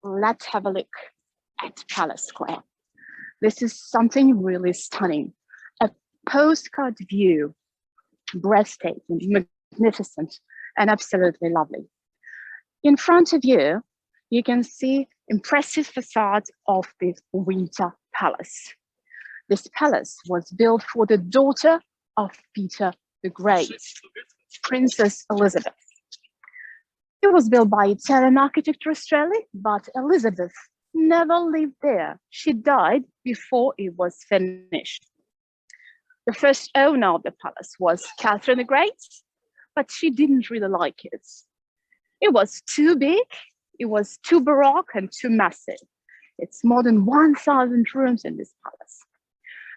let's have a look at Palace Square. This is something really stunning. A postcard view, breathtaking, magnificent, and absolutely lovely. In front of you, you can see impressive facades of the Winter Palace. This palace was built for the daughter of Peter the Great, Princess Elizabeth. It was built by Italian architect Australia, but Elizabeth never lived there. She died before it was finished. The first owner of the palace was Catherine the Great, but she didn't really like it. It was too big, it was too baroque and too massive. It's more than 1,000 rooms in this palace.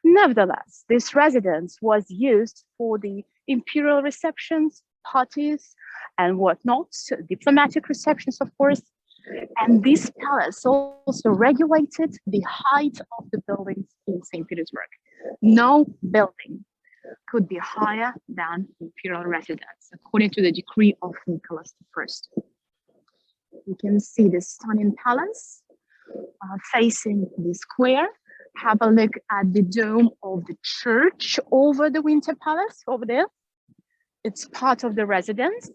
Nevertheless, this residence was used for the imperial receptions, parties, and whatnot, diplomatic receptions, of course. And this palace also regulated the height of the buildings in St. Petersburg. No building could be higher than imperial residence, according to the decree of Nicholas I. You can see the stunning palace facing the square. Have a look at the dome of the church over the Winter Palace over there. It's part of the residence,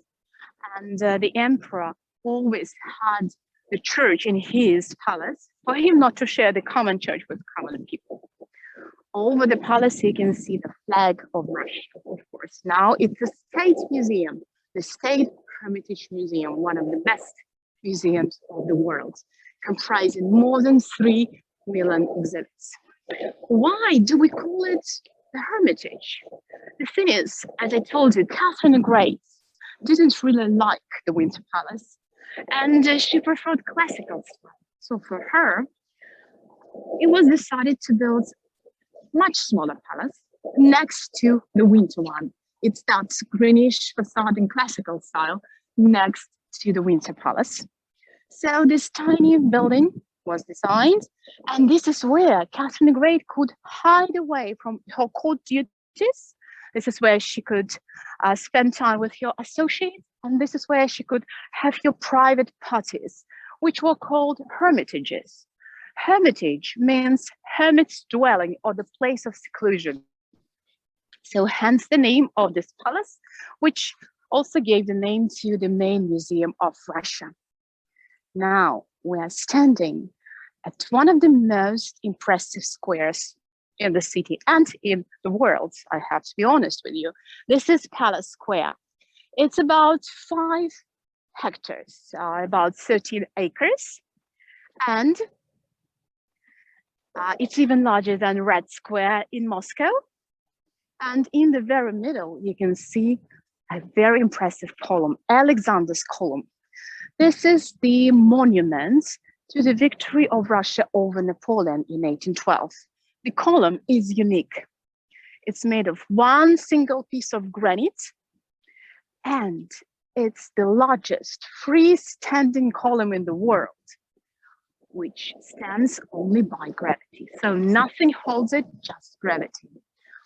and the emperor always had the church in his palace for him not to share the common church with common people. Over the palace, you can see the flag of Russia, of course. Now it's a state museum, the State Hermitage Museum, one of the best museums of the world, comprising more than 3 million exhibits. Why do we call it the Hermitage? The thing is, as I told you, Catherine the Great didn't really like the Winter Palace, and she preferred classical style. So for her, it was decided to build a much smaller palace next to the Winter one. It's that greenish facade in classical style next to the Winter Palace. So this tiny building was designed, and this is where Catherine the Great could hide away from her court duties. This is where she could spend time with her associates, and this is where she could have her private parties, which were called hermitages. Hermitage means hermit's dwelling or the place of seclusion. So hence the name of this palace, which also gave the name to the main museum of Russia. Now we are standing at one of the most impressive squares in the city and in the world, I have to be honest with you. This is Palace Square. It's about 5 hectares, about 13 acres, and it's even larger than Red Square in Moscow. And in the very middle, you can see a very impressive column, Alexander's column. This is the monument to the victory of Russia over Napoleon in 1812. The column is unique. It's made of one single piece of granite, and it's the largest freestanding column in the world, which stands only by gravity. So nothing holds it, just gravity.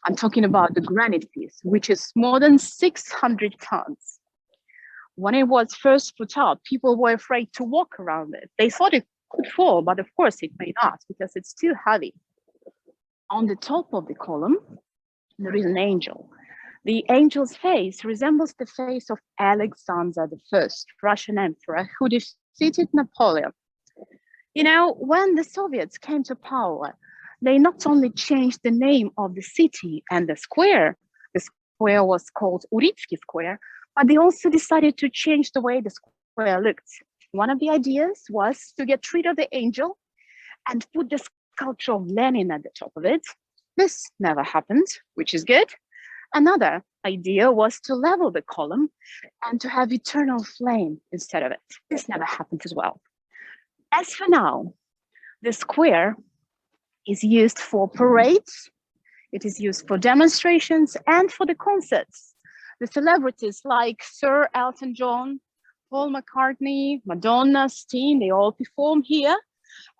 I'm talking about the granite piece, which is more than 600 tons. When it was first put up, people were afraid to walk around it. They thought it could fall, but of course it may not because it's too heavy. On the top of the column, there is an angel. The angel's face resembles the face of Alexander I, Russian emperor, who defeated Napoleon. You know, when the Soviets came to power, they not only changed the name of the city and the square was called Uritsky Square, but they also decided to change the way the square looked. One of the ideas was to get rid of the angel and put the sculpture of Lenin at the top of it. This never happened, which is good. Another idea was to level the column and to have eternal flame instead of it. This never happened as well. As for now, the square is used for parades, it is used for demonstrations and for the concerts. The celebrities like Sir Elton John, Paul McCartney, Madonna, Sting, they all perform here.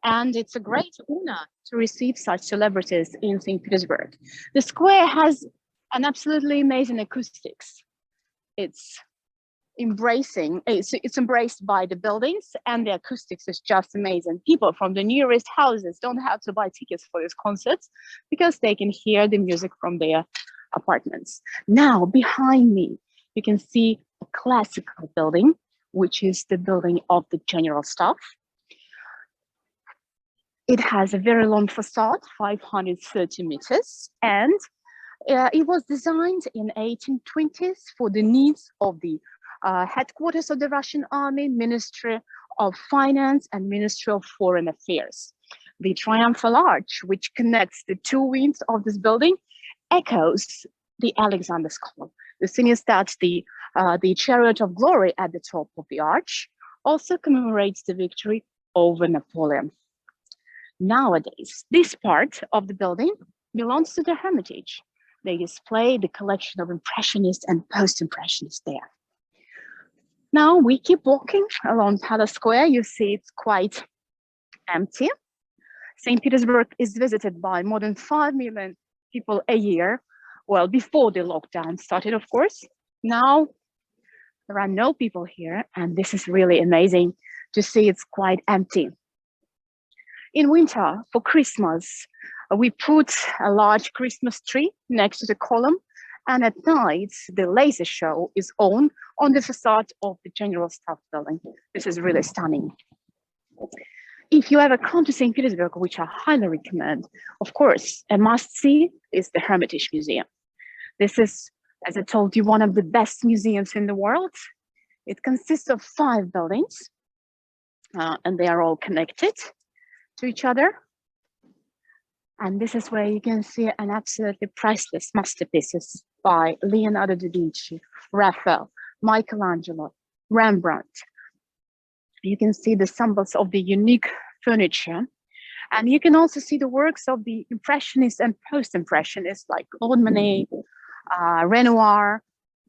And it's a great honor to receive such celebrities in St. Petersburg. The square has an absolutely amazing acoustics. It's embracing, it's embraced by the buildings, and the acoustics is just amazing. People from the nearest houses don't have to buy tickets for these concerts because they can hear the music from their apartments. Now, behind me, you can see a classical building, which is the building of the general staff. It has a very long facade, 530 meters, and it was designed in 1820s for the needs of the headquarters of the Russian Army, Ministry of Finance, and Ministry of Foreign Affairs. The triumphal arch, which connects the two wings of this building, echoes the Alexander's Call. The thing is that the Chariot of Glory at the top of the arch also commemorates the victory over Napoleon. Nowadays, this part of the building belongs to the Hermitage. They display the collection of Impressionist and Post-Impressionists there. Now we keep walking along Palace Square. You see it's quite empty. St. Petersburg is visited by more than 5 million people a year. Well, before the lockdown started, of course. Now there are no people here, and this is really amazing to see it's quite empty. In winter, for Christmas, we put a large Christmas tree next to the column, and at night, the laser show is on the facade of the General Staff building. This is really stunning. If you ever come to St. Petersburg, which I highly recommend, of course, a must-see is the Hermitage Museum. This is, as I told you, one of the best museums in the world. It consists of 5 buildings, and they are all connected to each other. And this is where you can see an absolutely priceless masterpieces by Leonardo da Vinci, Raphael, Michelangelo, Rembrandt. You can see the symbols of the unique furniture. And you can also see the works of the Impressionists and Post-Impressionists like Claude Monet, Renoir,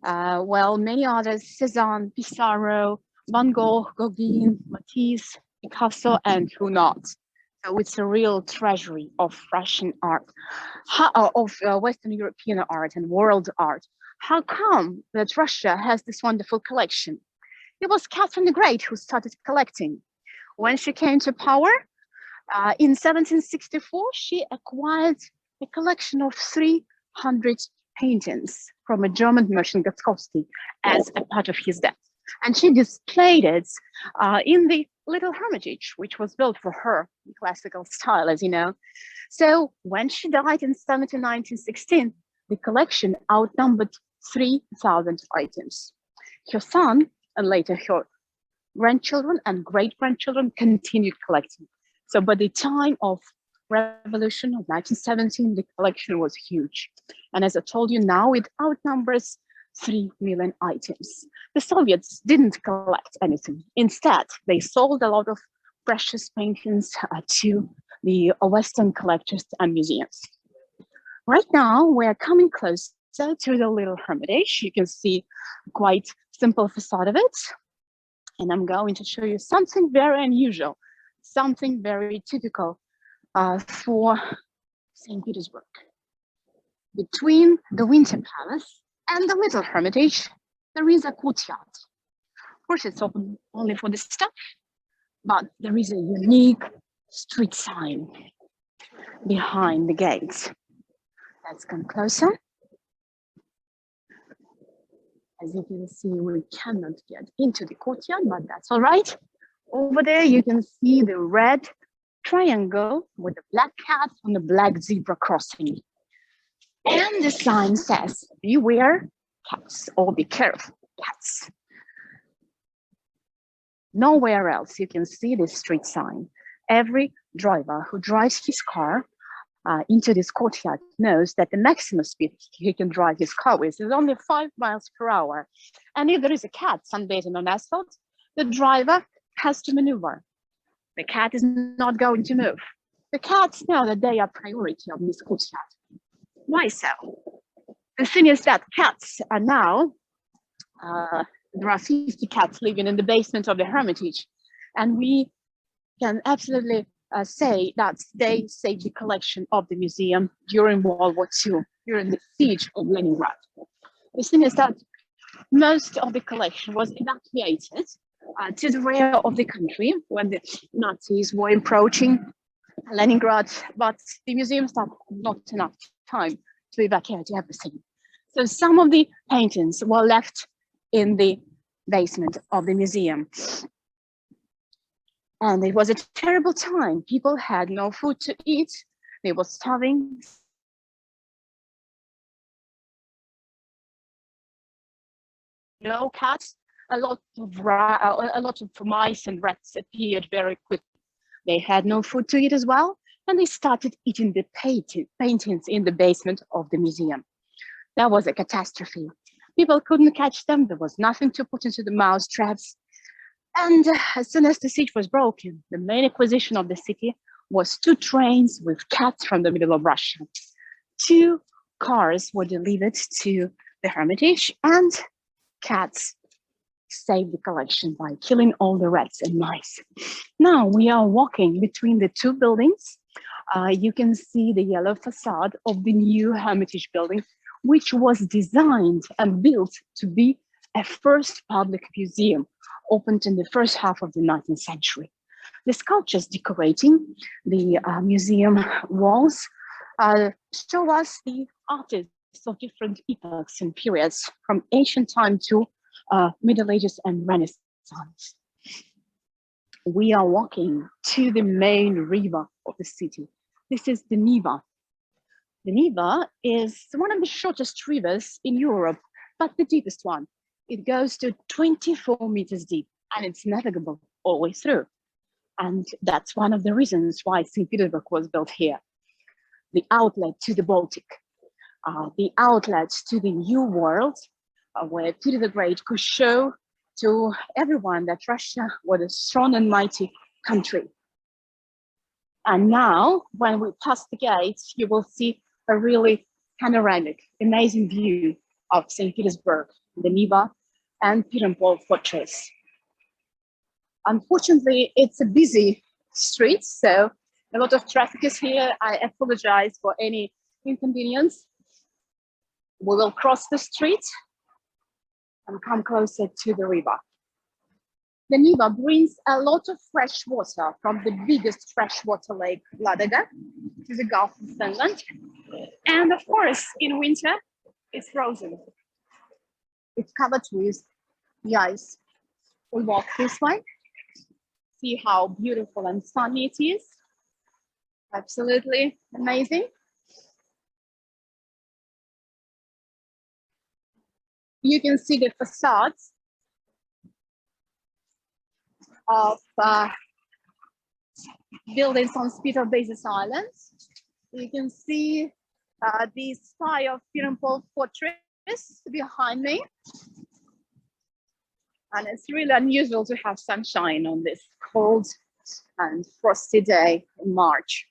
well, many others, Cézanne, Pissarro, Van Gogh, Gauguin, Matisse, Picasso, and who not. So it's a real treasury of Russian art, of Western European art and world art. How come that Russia has this wonderful collection? It was Catherine the Great who started collecting. When she came to power in 1764, she acquired a collection of 300 paintings from a German merchant, Gaskowski, as a part of his debt. And she displayed it in the little Hermitage, which was built for her in classical style, as you know. So when she died in 1916, the collection outnumbered 3,000 items. Her son, and later her grandchildren and great-grandchildren, continued collecting. So by the time of Revolution of 1917, the collection was huge. And as I told you, now it outnumbers 3 million items. The Soviets didn't collect anything. Instead, they sold a lot of precious paintings to the Western collectors and museums. Right now, we're coming closer to the little Hermitage. You can see quite simple facade of it. And I'm going to show you something very unusual, something very typical for St. Petersburg. Between the Winter Palace and the little Hermitage, there is a courtyard. Of course, it's open only for the staff, but there is a unique street sign behind the gates. Let's come closer. As you can see, we cannot get into the courtyard, but that's all right. Over there, you can see the red triangle with the black cat on the black zebra crossing. And the sign says, beware cats, or be careful cats. Nowhere else you can see this street sign. Every driver who drives his car into this courtyard knows that the maximum speed he can drive his car with is only 5 miles per hour. And if there is a cat sunbathing on asphalt, the driver has to maneuver. The cat is not going to move. The cats know that they are priority of this courtyard. Why so? The thing is that cats are now, there are 50 cats living in the basement of the Hermitage, and we can absolutely say that they saved the collection of the museum during World War II, during the siege of Leningrad. The thing is that Most of the collection was evacuated to the rear of the country when the Nazis were approaching Leningrad, but the museums had not enough time to evacuate everything. So some of the paintings were left in the basement of the museum. And it was a terrible time. People had no food to eat. They were starving. No cats. A lot of mice and rats appeared very quickly. They had no food to eat as well, and they started eating the paintings in the basement of the museum. That was a catastrophe. People couldn't catch them. There was nothing to put into the mouse traps. And as soon as the siege was broken, the main acquisition of the city was 2 trains with cats from the middle of Russia. 2 cars were delivered to the Hermitage, and cats saved the collection by killing all the rats and mice. Now we are walking between the 2 buildings. You can see the yellow facade of the new Hermitage building, which was designed and built to be a first public museum, opened in the first half of the 19th century. The sculptures decorating the museum walls show us the artists of different epochs and periods, from ancient time to Middle Ages and Renaissance. We are walking to the main river of the city. This is the Neva. The Neva is one of the shortest rivers in Europe, but the deepest one. It goes to 24 meters deep, and it's navigable all the way through. And that's one of the reasons why St. Petersburg was built here. The outlet to the Baltic, the outlet to the New World, where Peter the Great could show to everyone that Russia was a strong and mighty country. And now, when we pass the gates, you will see a really panoramic, amazing view of St. Petersburg, the Neva, and Peter and Paul Fortress. Unfortunately, it's a busy street, so a lot of traffic is here. I apologize for any inconvenience. We will cross the street and come closer to the river. The Neva brings a lot of fresh water from the biggest freshwater lake, Ladoga, to the Gulf of Finland. And of course, in winter, it's frozen. It's covered with the ice. We walk this way, see how beautiful and sunny it is. Absolutely amazing. You can see the facades of buildings on Spittal Basis Island. You can see the spire of Peter and Paul Fortress behind me. And it's really unusual to have sunshine on this cold and frosty day in March.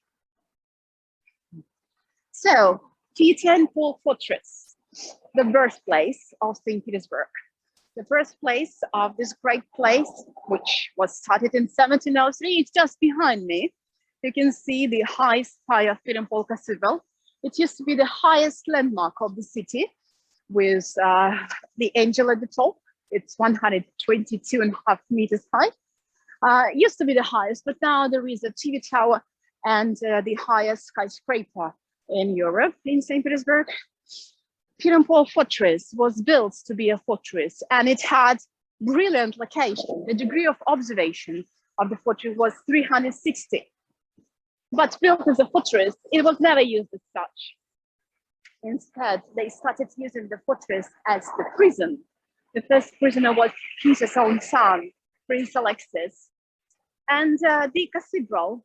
So, Peter and Paul Fortress, the birthplace of St. Petersburg. The birthplace of this great place, which was started in 1703, it's just behind me. You can see the high spire of Peter and Paul Cathedral. It used to be the highest landmark of the city, with the angel at the top. It's 122.5 meters high. It used to be the highest, but now there is a TV tower and the highest skyscraper in Europe, in St. Petersburg. Peter and Paul Fortress was built to be a fortress, and it had brilliant location. The degree of observation of the fortress was 360. But built as a fortress, it was never used as such. Instead, they started using the fortress as the prison. The first prisoner was Peter's own son, Prince Alexis. And the cathedral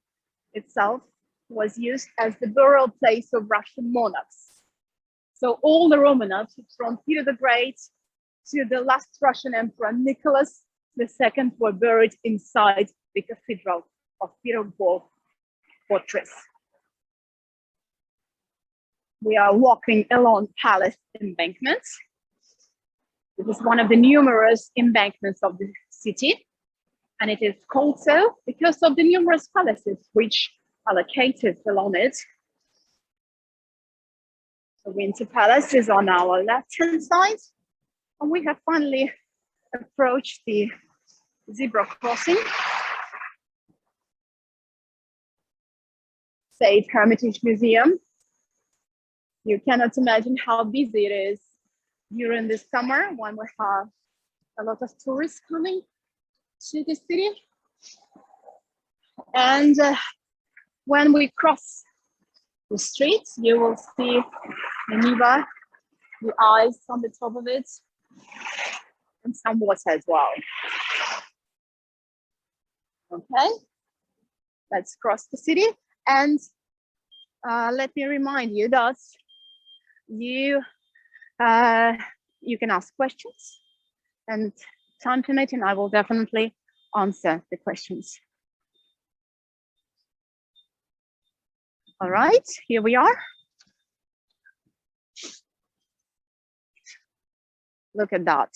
itself was used as the burial place of Russian monarchs. So all the Romanovs, from Peter the Great to the last Russian Emperor Nicholas II, were buried inside the cathedral of Peter and Paul Fortress. We are walking along Palace embankments. This is one of the numerous embankments of the city, and it is called so because of the numerous palaces which are located along it. The Winter Palace is on our left-hand side. And we have finally approached the zebra crossing. State Hermitage Museum. You cannot imagine how busy it is during the summer when we have a lot of tourists coming to the city. And when we cross the street, you will see the Neva, the ice on the top of it, and some water as well. Okay, let's cross the city. And let me remind you that you can ask questions, and time permitting, I will definitely answer the questions. All right, here we are. Look at that.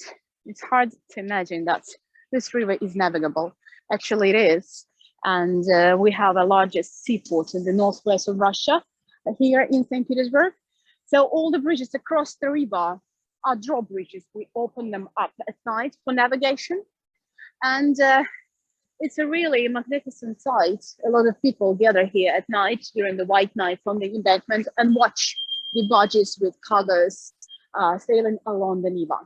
It's hard to imagine that this river is navigable. Actually, it is. And we have the largest seaport in the northwest of Russia, here in St. Petersburg. So all the bridges across the river are drawbridges. We open them up at night for navigation. And it's a really magnificent sight. A lot of people gather here at night during the white nights on the embankment and watch the barges with cargoes sailing along the Neva.